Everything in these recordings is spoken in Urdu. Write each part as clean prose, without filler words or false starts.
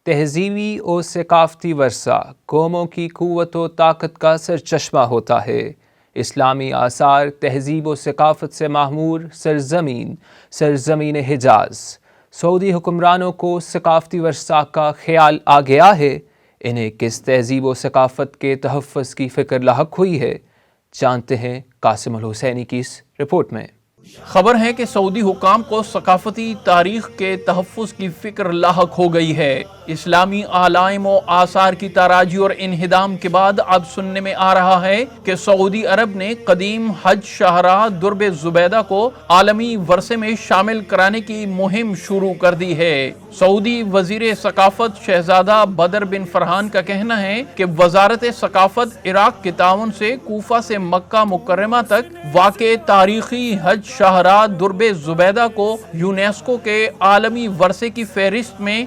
تہذیبی اور ثقافتی ورثہ قوموں کی قوت و طاقت کا سرچشمہ ہوتا ہے۔ اسلامی آثار تہذیب و ثقافت سے معمور سرزمین حجاز۔ سعودی حکمرانوں کو ثقافتی ورثہ کا خیال آ گیا ہے۔ انہیں کس تہذیب و ثقافت کے تحفظ کی فکر لاحق ہوئی ہے، جانتے ہیں قاسم الحسینی کی اس رپورٹ میں۔ خبر ہے کہ سعودی حکام کو ثقافتی تاریخ کے تحفظ کی فکر لاحق ہو گئی ہے۔ اسلامی علائم و آثار کی تاراجی اور انہدام کے بعد اب سننے میں آ رہا ہے کہ سعودی عرب نے قدیم حج شاہراہ درب زبیدہ کو عالمی ورثے میں شامل کرانے کی مہم شروع کر دی ہے۔ سعودی وزیر ثقافت شہزادہ بدر بن فرحان کا کہنا ہے کہ وزارت ثقافت عراق کے تعاون سے کوفہ سے مکہ مکرمہ تک واقع تاریخی حج شاہراہ درب زبیدہ کو یونیسکو کے عالمی ورثے کی فہرست میں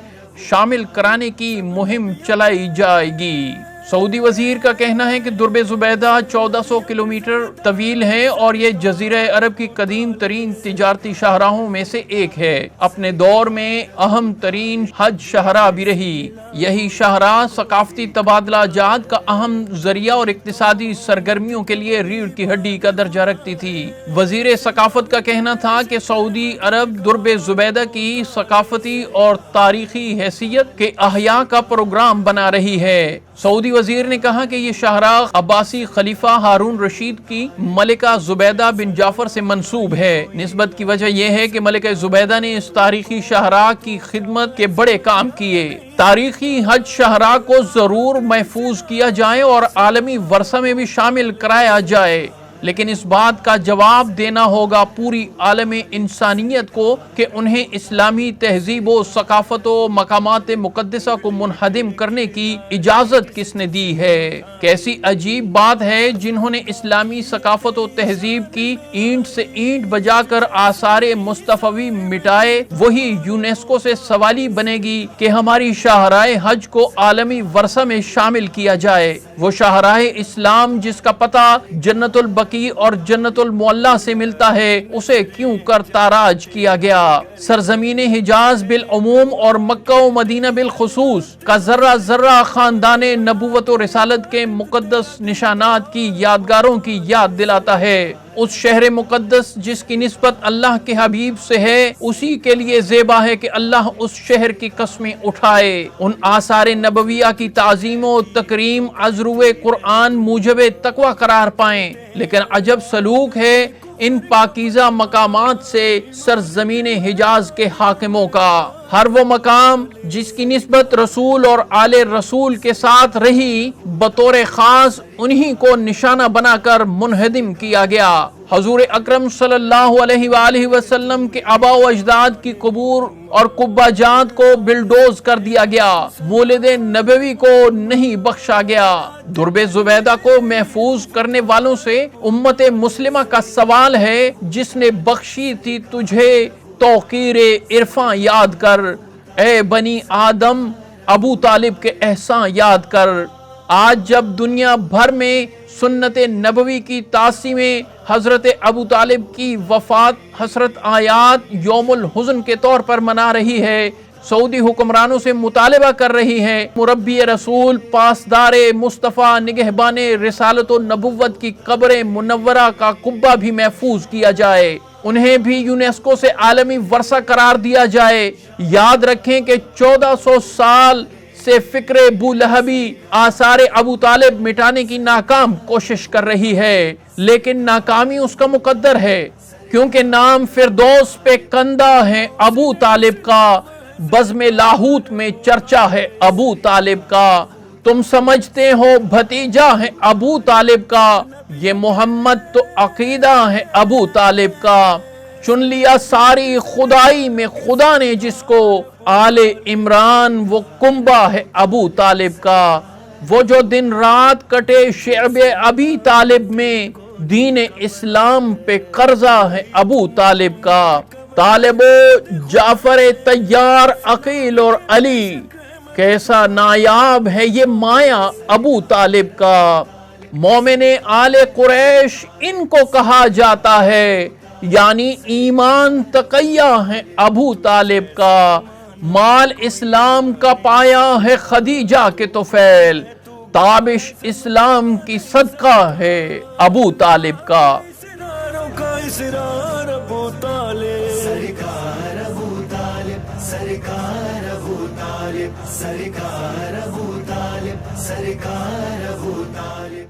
شامل کرانے کی مہم چلائی جائے گی۔ سعودی وزیر کا کہنا ہے کہ درب زبیدہ 1400 کلومیٹر طویل ہے اور یہ جزیرہ عرب کی قدیم ترین تجارتی شاہراہوں میں سے ایک ہے۔ اپنے دور میں اہم ترین حج شاہراہ بھی رہی۔ یہی شاہراہ ثقافتی تبادلہ جات کا اہم ذریعہ اور اقتصادی سرگرمیوں کے لیے ریڑھ کی ہڈی کا درجہ رکھتی تھی۔ وزیر ثقافت کا کہنا تھا کہ سعودی عرب درب زبیدہ کی ثقافتی اور تاریخی حیثیت کے احیاء کا پروگرام بنا رہی ہے۔ سعودی وزیر نے کہا کہ یہ شاہراہ عباسی خلیفہ ہارون رشید کی ملکہ زبیدہ بن جعفر سے منسوب ہے۔ نسبت کی وجہ یہ ہے کہ ملکہ زبیدہ نے اس تاریخی شاہراہ کی خدمت کے بڑے کام کیے۔ تاریخی حج شاہراہ کو ضرور محفوظ کیا جائے اور عالمی ورثہ میں بھی شامل کرایا جائے، لیکن اس بات کا جواب دینا ہوگا پوری عالم انسانیت کو کہ انہیں اسلامی تہذیب و ثقافت و مقامات مقدسہ کو منہدم کرنے کی اجازت کس نے دی ہے۔ کیسی عجیب بات ہے، جنہوں نے اسلامی ثقافت و تہذیب کی اینٹ سے اینٹ بجا کر آثار مصطفوی مٹائے، وہی یونیسکو سے سوالی بنے گی کہ ہماری شاہراہ حج کو عالمی ورثہ میں شامل کیا جائے۔ وہ شاہراہ اسلام جس کا پتہ جنت البقیع اور جنت المعلا سے ملتا ہے، اسے کیوں کر تاراج کیا گیا؟ سرزمین حجاز بالعموم اور مکہ و مدینہ بالخصوص کا ذرہ ذرہ خاندان نبوت و رسالت کے مقدس نشانات کی یادگاروں کی یاد دلاتا ہے۔ اس شہر مقدس جس کی نسبت اللہ کے حبیب سے ہے، اسی کے لیے زیبا ہے کہ اللہ اس شہر کی قسمیں اٹھائے۔ ان آثار نبویہ کی تعظیم و تکریم از روئے قرآن موجب تقوی قرار پائیں، لیکن عجب سلوک ہے ان پاکیزہ مقامات سے سرزمین حجاز کے حاکموں کا۔ ہر وہ مقام جس کی نسبت رسول اور آل رسول کے ساتھ رہی، بطور خاص انہی کو نشانہ بنا کر منہدم کیا گیا۔ حضور اکرم صلی اللہ علیہ وآلہ وسلم کے آباء و اجداد کی قبور اور قبہ جات کو بلڈوز کر دیا گیا، مولد نبوی کو نہیں بخشا گیا۔ درب زبیدہ کو محفوظ کرنے والوں سے امت مسلمہ کا سوال ہے، جس نے بخشی تھی تجھے توقیر عرفاں یاد کر، اے بنی آدم ابو طالب کے احسان یاد کر۔ آج جب دنیا بھر میں سنت نبوی کی تعظیمیں حضرت ابو طالب کی وفات حسرت آیات یوم الحزن کے طور پر منا رہی ہے، سعودی حکمرانوں سے مطالبہ کر رہی ہے مربی رسول، پاسدار مصطفیٰ، نگہبان رسالت و نبوت کی قبر منورہ کا قبہ بھی محفوظ کیا جائے، انہیں بھی یونیسکو سے عالمی ورثہ قرار دیا جائے۔ یاد رکھیں کہ 1400 سال سے فکر بولہبی آثار ابو طالب مٹانے کی ناکام کوشش کر رہی ہے، لیکن ناکامی اس کا مقدر ہے، کیونکہ نام فردوس پہ کندہ ہے ابو طالب کا، بزم لاہوت میں چرچا ہے ابو طالب کا۔ تم سمجھتے ہو بھتیجا ہے ابو طالب کا، یہ محمد تو عقیدہ ہے ابو طالب کا۔ چن لیا ساری خدائی میں خدا نے جس کو، آل عمران وہ کنبہ ہے ابو طالب کا۔ وہ جو دن رات کٹے شعب ابی طالب میں، دین اسلام پہ قرضہ ہے ابو طالب کا۔ طالب و جعفر طیار عقیل اور علی، کیسا نایاب ہے یہ مایا ابو طالب کا۔ مومن آل قریش ان کو کہا جاتا ہے، یعنی ایمان تقیہ ہے ابو طالب کا۔ مال اسلام کا پایا ہے خدیجہ کے طفیل، تابش اسلام کی صدقہ ہے ابو طالب کا۔ سراروں کا اسرار ابو طالب، سرکار ابو طالب، سرکار ابو طالب، سرکار ابو طالب، سرکار ابو طالب۔